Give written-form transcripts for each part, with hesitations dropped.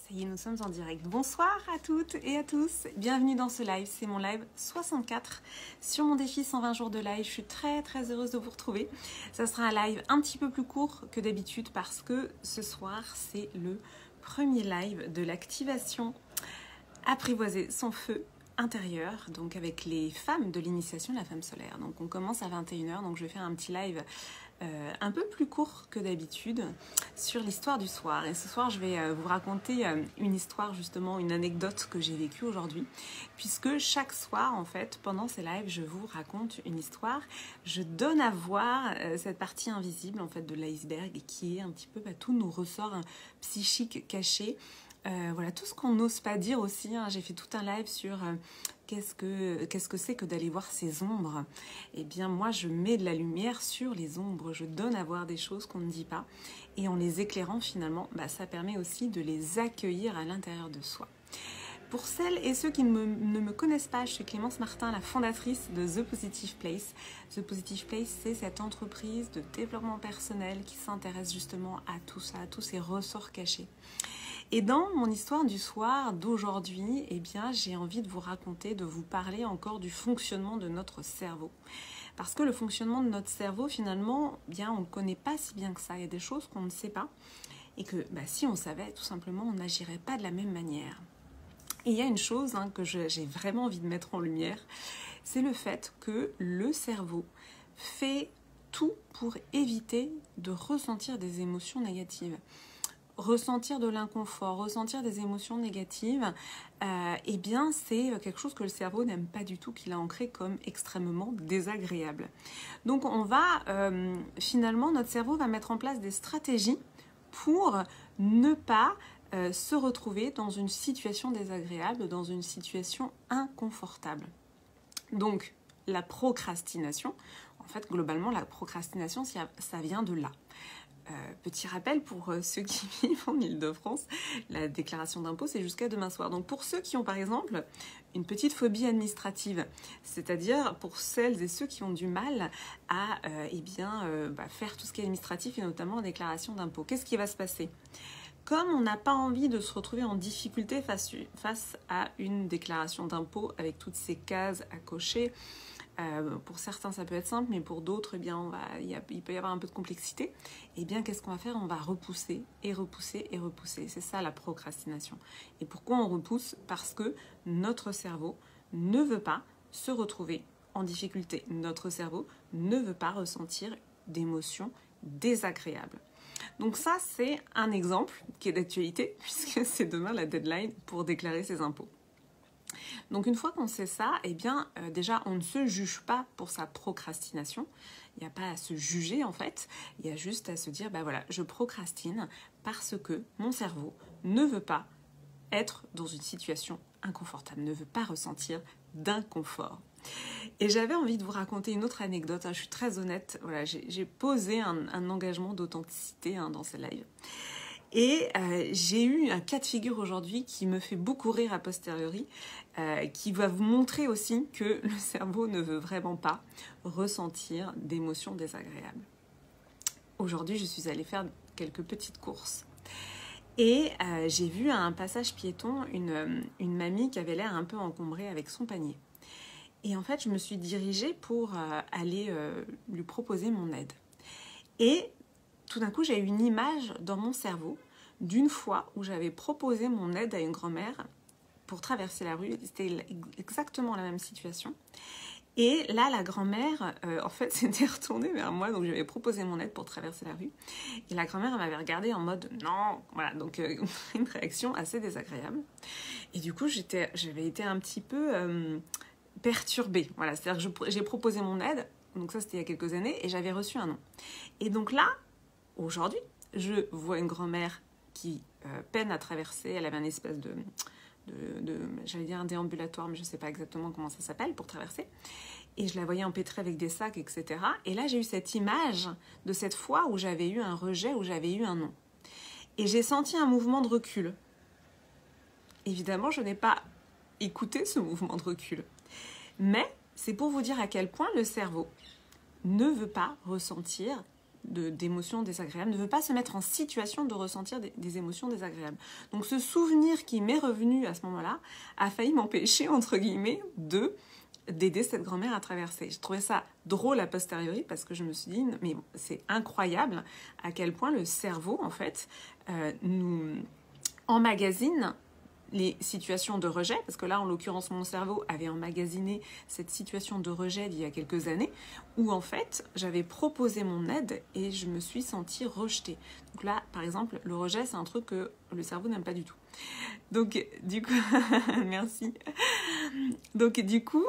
Ça y est, nous sommes en direct. Bonsoir à toutes et à tous. Bienvenue dans ce live. C'est mon live 64 sur mon défi 120 jours de live. Je suis très heureuse de vous retrouver. Ça sera un live un petit peu plus court que d'habitude parce que ce soir, c'est le premier live de l'activation Apprivoiser son feu intérieur, donc avec les femmes de l'initiation de la femme solaire. Donc on commence à 21h, donc je vais faire un petit live un peu plus court que d'habitude sur l'histoire du soir. Et ce soir, je vais vous raconter une histoire, justement, une anecdote que j'ai vécue aujourd'hui, puisque chaque soir, en fait, pendant ces lives, je vous raconte une histoire. Je donne à voir cette partie invisible, en fait, de l'iceberg, qui est un petit peu tous nos ressorts psychiques cachés. Voilà, tout ce qu'on n'ose pas dire aussi, hein. J'ai fait tout un live sur qu'est-ce que c'est que d'aller voir ces ombres. Eh bien, moi, je mets de la lumière sur les ombres. Je donne à voir des choses qu'on ne dit pas. Et en les éclairant, finalement, ça permet aussi de les accueillir à l'intérieur de soi. Pour celles et ceux qui ne me connaissent pas, je suis Clémence Martin, la fondatrice de The Positive Place. The Positive Place, c'est cette entreprise de développement personnel qui s'intéresse justement à tout ça, à tous ces ressorts cachés. Et dans mon histoire du soir d'aujourd'hui, eh bien, j'ai envie de vous raconter, de vous parler encore du fonctionnement de notre cerveau. Parce que le fonctionnement de notre cerveau, finalement, bien, on ne le connaît pas si bien que ça. Il y a des choses qu'on ne sait pas. Et que si on savait, tout simplement, on n'agirait pas de la même manière. Et il y a une chose que j'ai vraiment envie de mettre en lumière, c'est le fait que le cerveau fait tout pour éviter de ressentir des émotions négatives. Ressentir de l'inconfort, ressentir des émotions négatives, eh bien c'est quelque chose que le cerveau n'aime pas du tout, qu'il a ancré comme extrêmement désagréable. Donc on va, finalement, notre cerveau va mettre en place des stratégies pour ne pas se retrouver dans une situation désagréable, dans une situation inconfortable. Donc la procrastination, en fait globalement la procrastination ça vient de là. Petit rappel pour ceux qui vivent en Île-de-France, la déclaration d'impôt c'est jusqu'à demain soir. Donc pour ceux qui ont par exemple une petite phobie administrative, c'est-à-dire pour celles et ceux qui ont du mal à faire tout ce qui est administratif et notamment la déclaration d'impôt, qu'est-ce qui va se passer ? Comme on n'a pas envie de se retrouver en difficulté face à une déclaration d'impôt avec toutes ces cases à cocher, pour certains ça peut être simple, mais pour d'autres eh bien, il peut y avoir un peu de complexité. Et bien qu'est-ce qu'on va faire ? On va repousser et repousser et repousser. C'est ça la procrastination. Et pourquoi on repousse ? Parce que notre cerveau ne veut pas se retrouver en difficulté. Notre cerveau ne veut pas ressentir d'émotions désagréables. Donc ça, c'est un exemple qui est d'actualité, puisque c'est demain la deadline pour déclarer ses impôts. Donc une fois qu'on sait ça, eh bien déjà on ne se juge pas pour sa procrastination. Il n'y a pas à se juger en fait. Il y a juste à se dire, voilà, je procrastine parce que mon cerveau ne veut pas être dans une situation inconfortable, ne veut pas ressentir d'inconfort. Et j'avais envie de vous raconter une autre anecdote, je suis très honnête, voilà, j'ai posé un engagement d'authenticité dans ce live. Et j'ai eu un cas de figure aujourd'hui qui me fait beaucoup rire a posteriori, qui va vous montrer aussi que le cerveau ne veut vraiment pas ressentir d'émotions désagréables. Aujourd'hui, je suis allée faire quelques petites courses. Et j'ai vu à un passage piéton une mamie qui avait l'air un peu encombrée avec son panier. Et en fait, je me suis dirigée pour aller lui proposer mon aide. Et tout d'un coup, j'ai eu une image dans mon cerveau d'une fois où j'avais proposé mon aide à une grand-mère pour traverser la rue. C'était exactement la même situation. Et là, la grand-mère, en fait, s'était retournée vers moi. Donc, j'avais proposé mon aide pour traverser la rue. Et la grand-mère, elle m'avait regardée en mode « non ». Voilà, donc une réaction assez désagréable. Et du coup, j'avais été un petit peu perturbée. Voilà, c'est-à-dire que j'ai proposé mon aide. Donc ça, c'était il y a quelques années. Et j'avais reçu un non. Et donc là, aujourd'hui, je vois une grand-mère qui peine à traverser. Elle avait un espèce de j'allais dire un déambulatoire, mais je ne sais pas exactement comment ça s'appelle, pour traverser. Et je la voyais empêtrée avec des sacs, etc. Et là, j'ai eu cette image de cette fois où j'avais eu un rejet, où j'avais eu un non. Et j'ai senti un mouvement de recul. Évidemment, je n'ai pas écouté ce mouvement de recul. Mais c'est pour vous dire à quel point le cerveau ne veut pas ressentir d'émotions désagréables, ne veut pas se mettre en situation de ressentir des émotions désagréables. Donc ce souvenir qui m'est revenu à ce moment-là a failli m'empêcher, entre guillemets, d'aider cette grand-mère à traverser. J'ai trouvé ça drôle a posteriori parce que je me suis dit, mais c'est incroyable à quel point le cerveau, en fait, nous emmagasine les situations de rejet, parce que là, en l'occurrence, mon cerveau avait emmagasiné cette situation de rejet d'il y a quelques années, où en fait, j'avais proposé mon aide et je me suis sentie rejetée. Donc là, par exemple, le rejet, c'est un truc que le cerveau n'aime pas du tout. Donc, du coup, merci. Donc, du coup,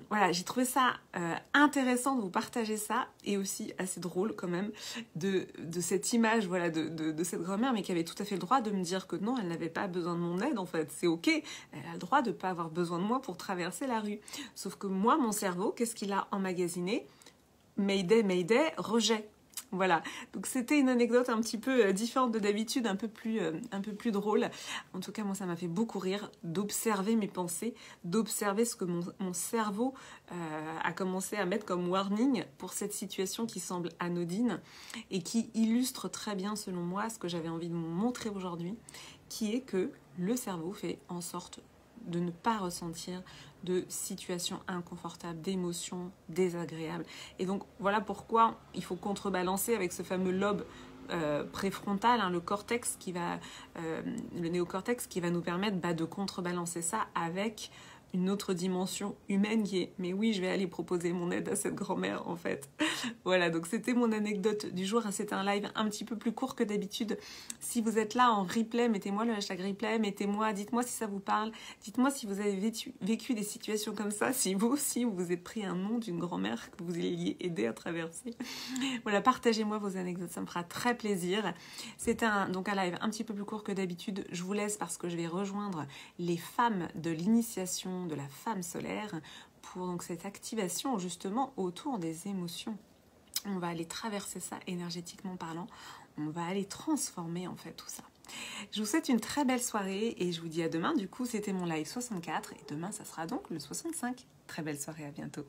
voilà, j'ai trouvé ça intéressant de vous partager ça et aussi assez drôle quand même de cette image, voilà, de cette grand-mère, mais qui avait tout à fait le droit de me dire que non, elle n'avait pas besoin de mon aide, en fait, c'est ok, elle a le droit de ne pas avoir besoin de moi pour traverser la rue. Sauf que moi, mon cerveau, qu'est-ce qu'il a emmagasiné? Mayday, mayday, rejet. Voilà, donc c'était une anecdote un petit peu différente de d'habitude, un peu plus drôle. En tout cas, moi, ça m'a fait beaucoup rire d'observer mes pensées, d'observer ce que mon cerveau a commencé à mettre comme warning pour cette situation qui semble anodine et qui illustre très bien, selon moi, ce que j'avais envie de vous montrer aujourd'hui, qui est que le cerveau fait en sorte de ne pas ressentir de situations inconfortables, d'émotions désagréables. Et donc, voilà pourquoi il faut contrebalancer avec ce fameux lobe préfrontal, hein, le cortex le néocortex qui va nous permettre de contrebalancer ça avec une autre dimension humaine qui est « mais oui, je vais aller proposer mon aide à cette grand-mère en fait ». Voilà, donc c'était mon anecdote du jour. C'était un live un petit peu plus court que d'habitude. Si vous êtes là en replay, mettez-moi le hashtag replay, dites-moi si ça vous parle, dites-moi si vous avez vécu des situations comme ça, si vous aussi vous vous êtes pris un nom d'une grand-mère que vous ayez aidé à traverser. Voilà, partagez-moi vos anecdotes, ça me fera très plaisir. C'était donc un live un petit peu plus court que d'habitude. Je vous laisse parce que je vais rejoindre les femmes de l'initiation de la femme solaire pour donc cette activation justement autour des émotions. On va aller traverser ça énergétiquement parlant. On va aller transformer en fait tout ça. Je vous souhaite une très belle soirée et je vous dis à demain. Du coup, c'était mon live 64 et demain, ça sera donc le 65. Très belle soirée, à bientôt.